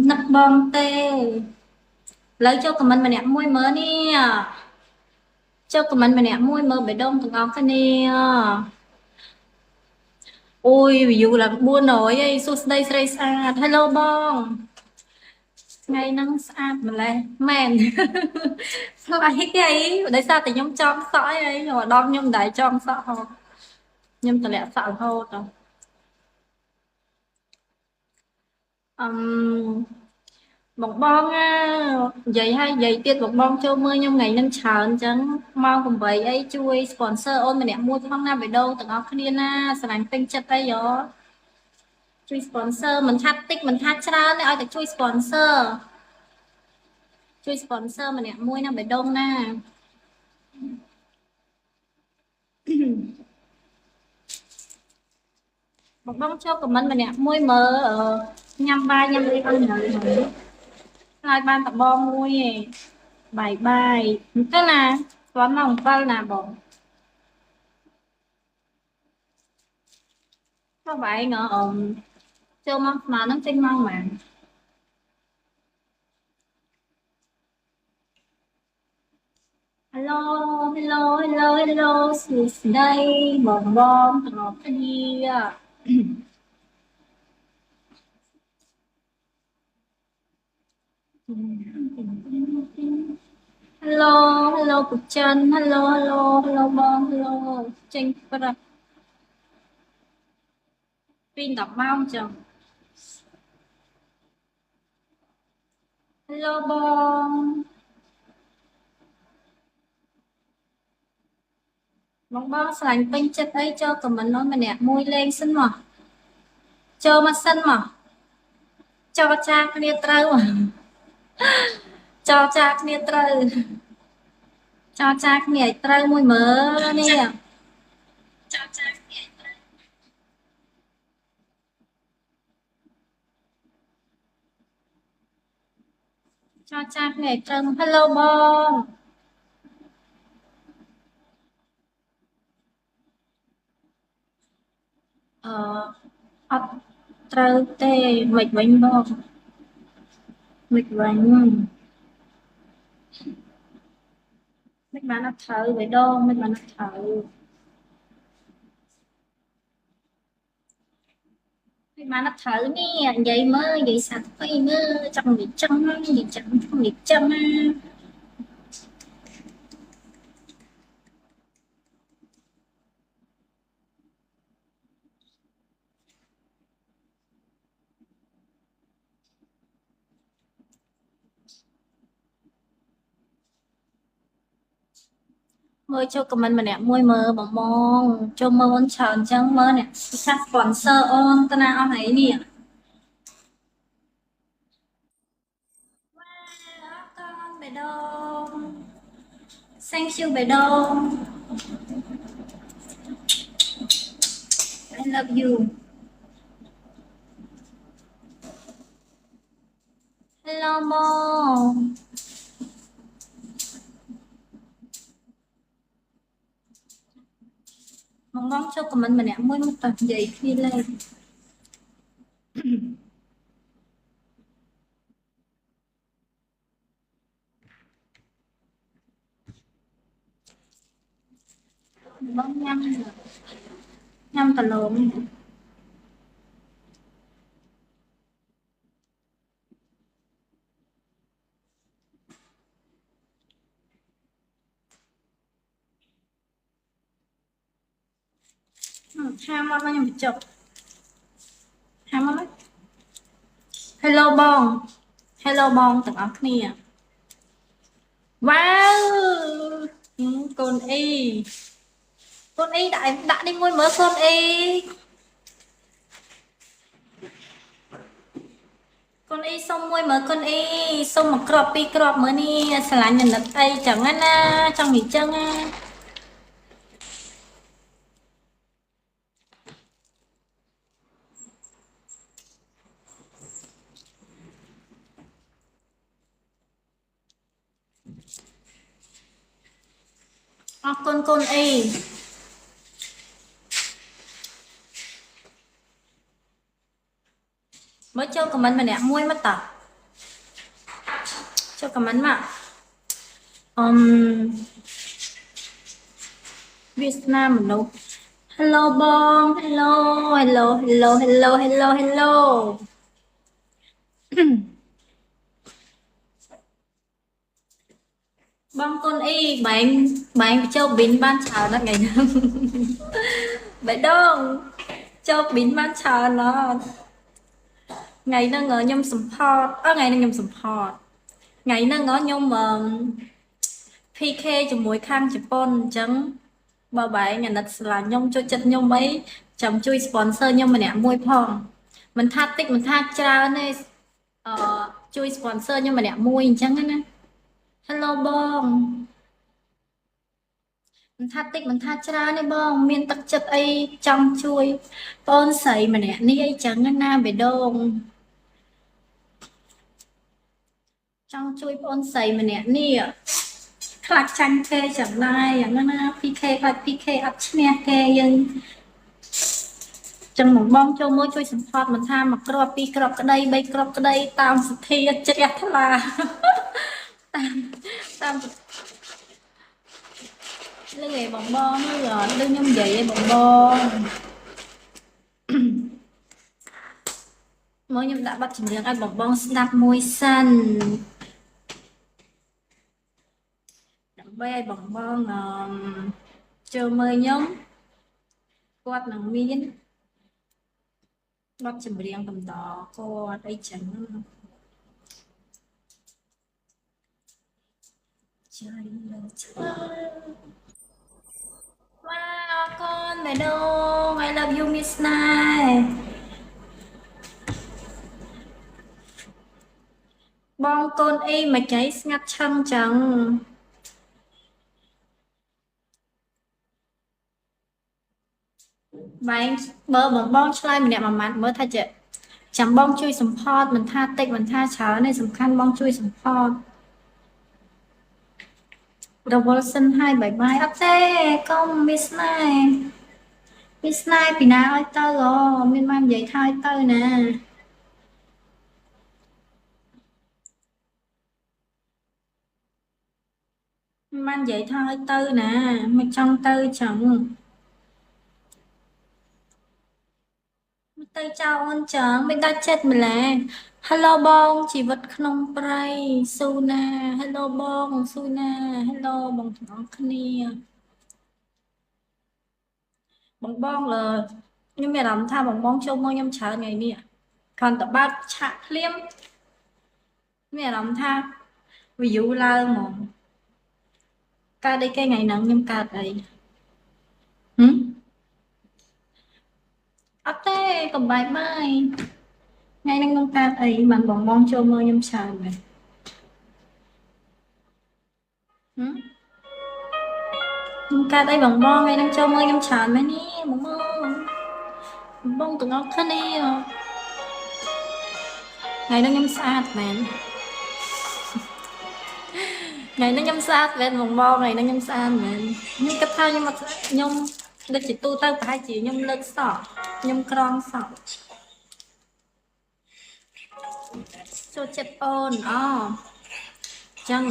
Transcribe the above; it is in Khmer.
នឹកបងទេលើចូលខមមិនម្នាក់មួយមើលនេះចូលខមមិនម្នាក់មួយមើលបេះដូងទាំងអស់គ្នាអូយ view ឡើង400ឯងសួស្ដីស្រីស្អាត Hello បងថ្ងៃហ្នឹងស្អាតម្លេះមែនស្អីគេអីដោយសារតែខ្ញុំចង់សក់អីម្ដងខ្ញុំមិនដែរចង់សក់ហ៎ខ្ញុំតម្លាក់សក់រហូតអឺបងបងនិយាយឲ្យនិយាយទៀតបងចូលមើលខ្ញុំថ្ងៃហ្នឹងច្រើនអញ្ចឹងម៉ោង8អីជួយ sponsor អូនម្នាក់មួយផងណាបេះដូងទាំងអស់គ្នាណាស្រឡាញ់ពេញចិត្តអីយោជួយ sponsor មិនថាតិចមិនថាច្រើនទេឲ្យតែជួយ sponsor ជួយ sponsor ម្នាក់មួយណាបេះដូងណាបងចូលខមមិនម្នាក់មួយមើលញ៉ាំបាយញ៉ាំអីអស់ហើយហើយបានតបងមួយឯងបាយទៅណាស្គាល់មក7ណាបងទៅបាយងចូលមកស្មានហ្នឹងចេញមកហ្មង Hello hello hello hello សួស្ដីបងទាំងអស់គ្នា Hello hello ពូចិន Hello hello hello បង Hello ចេញប្រឹកពី10ម៉ោងចឹង Hello បងស្រឡាញ់ពេញចិត្តអីចូលខមមិននោះម្នាក់មួយលេងសិនមកចូលមកសិនមកចរចាគ្នាត្រូវចរចាគ្នាត្រូវចរចាគ្នាឲ្យត្រូវមួយមើលនេះចរចាគ្នាឲ្យត្រូវចរចាគ្នាឲ្យត្រូវ Hello បងអឺអត់ត្រូវទេមិនវិញបងមិនវិញមិនបានអត់ត្រូវបេះដូងមិនបានអត់ត្រូវមិនបានអត់ត្រូវនេះនិយាយមើលនិយាយសាថ្មីមើលចង់និយាយចឹងនិយាយចឹងនិយាយចឹងណាមើលចូលខមមិនម្នាក់មួយមើលបងចូលមើលអូនច្រើនចឹងមើលអ្នកពិសា sponsor អូនតាណាអស់ហើយនេះអរគុណបេះដូង Thank you បេះដូង I love you Hello បងចូលខមមិនម្នាក់មួយមកតើនិយាយគ្នាលេងបងញ៉ាំតឡូមហាមកខ្ញុំបញ្ចុកហាមក Hello បង Hello បងទាំងអស់គ្នាវ៉ាវកូនអ៊ីកូនអ៊ីដាក់នេះមួយមើលកូនអ៊ីកូនអ៊ីសុំមួយមើលកូនអ៊ីសុំមួយគ្រាប់ពីរគ្រាប់មើលនេះស្រឡាញ់និតអីចឹងណាចង់និយាយចឹងណាអរគុណកូនអ៊ី mới cho comment mà nè muối mất tập cho comment mà Việt Nam mình đâu hello bom hello hello hello hello hello hello bom con y bạn cho bình ban chào đó ngày vậy đâu cho bình ban chào nó ngày nó ngờ nhom support ngày nó nhom support ngày nó ngó nhom PK ជាមួយខាងជប៉ុនអញ្ចឹងបើបែងអាណិតស្លាញ់ខ្ញុំចូលចិត្តខ្ញុំអីចាំជួយ sponsor ខ្ញុំម្នាក់មួយផងមិនថាតិចមិនថាច្រើនទេជួយ sponsor ខ្ញុំម្នាក់មួយអញ្ចឹងណា Hello បងមិនថាតិចមិនថាច្រើនទេបងមានទឹកចិត្តអីចង់ជួយបងស្រីម្នាក់នេះអីចឹងណាបេដងចង់ជួយបងស្រីម្នាក់នេះខ្លាចចាញ់គេchẳngដែរយ៉ាងណា PK ខ្លាច PK អត់ឈ្នះគេយើងចឹងបងចូលមកជួយ support មិនថាមួយគ្រាប់ពីរគ្រាប់ក្តី3គ្រាប់ក្តីតាមសទ្ធាជ្រះថ្លាតាមលឺឯបងលឺខ្ញុំនិយាយឯបងមកខ្ញុំដាក់ប័ណ្ណចម្រៀងឲ្យបងស្ដាប់មួយសិនដើម្បីឲ្យបងចូលមើលខ្ញុំគាត់នឹងមានប័ណ្ណចម្រៀងកំដរគាត់អីចឹងចាយលើឆ្លើវ៉ាអរគុណបេដង I love you Miss Nai បងកូនអីមកចៃស្ងាត់ឆឹងចឹងបែងបើបងឆ្លើយម្នាក់មួយម៉ាត់មើលថាចេះចាំបងជួយ support មិនថាតិចមិនថាច្រើនទេសំខាន់បងជួយ support រវល់សិនហើយបាយបាយអត់ទេកុំ Miss Nai ពីណាឲ្យទៅមានបាននិយាយថាឲ្យទៅណាបាននិយាយថាឲ្យទៅណាមិនចង់ទៅចឹងទៅចៅអូនចឹងមិនដាច់ចិត្តម្ល៉េះ Hello បងជីវិតក្នុងព្រៃស៊ូណា Hello បងស៊ូណា Hello បងទាំងអស់គ្នាបងលើខ្ញុំមានអារម្មណ៍ថាបងចូលមកខ្ញុំច្រើនថ្ងៃនេះគ្រាន់តែបើកឆាកភ្លាមមានអារម្មណ៍ថា view ឡើងហ្មងកើតអីគេថ្ងៃហ្នឹងខ្ញុំកើតអីអត់ទេកំបាយបាយថ្ងៃហ្នឹងខ្ញុំកើតអីបានបងចូលមើលខ្ញុំច្រើនមែនខ្ញុំកើតអីបងថ្ងៃហ្នឹងចូលមើលខ្ញុំច្រើនមែននេះបងទាំងអស់គ្នាថ្ងៃហ្នឹងខ្ញុំស្អាតមែនថ្ងៃនេះខ្ញុំស្អាតមែនបងថ្ងៃនេះខ្ញុំស្អាតមែនខ្ញុំគិតថាខ្ញុំអត់ខ្ញុំដូចជាទូទៅប្រហែលជាខ្ញុំលើកសក់ខ្ញុំក្រងសក់ចូលចិត្តអូនចឹង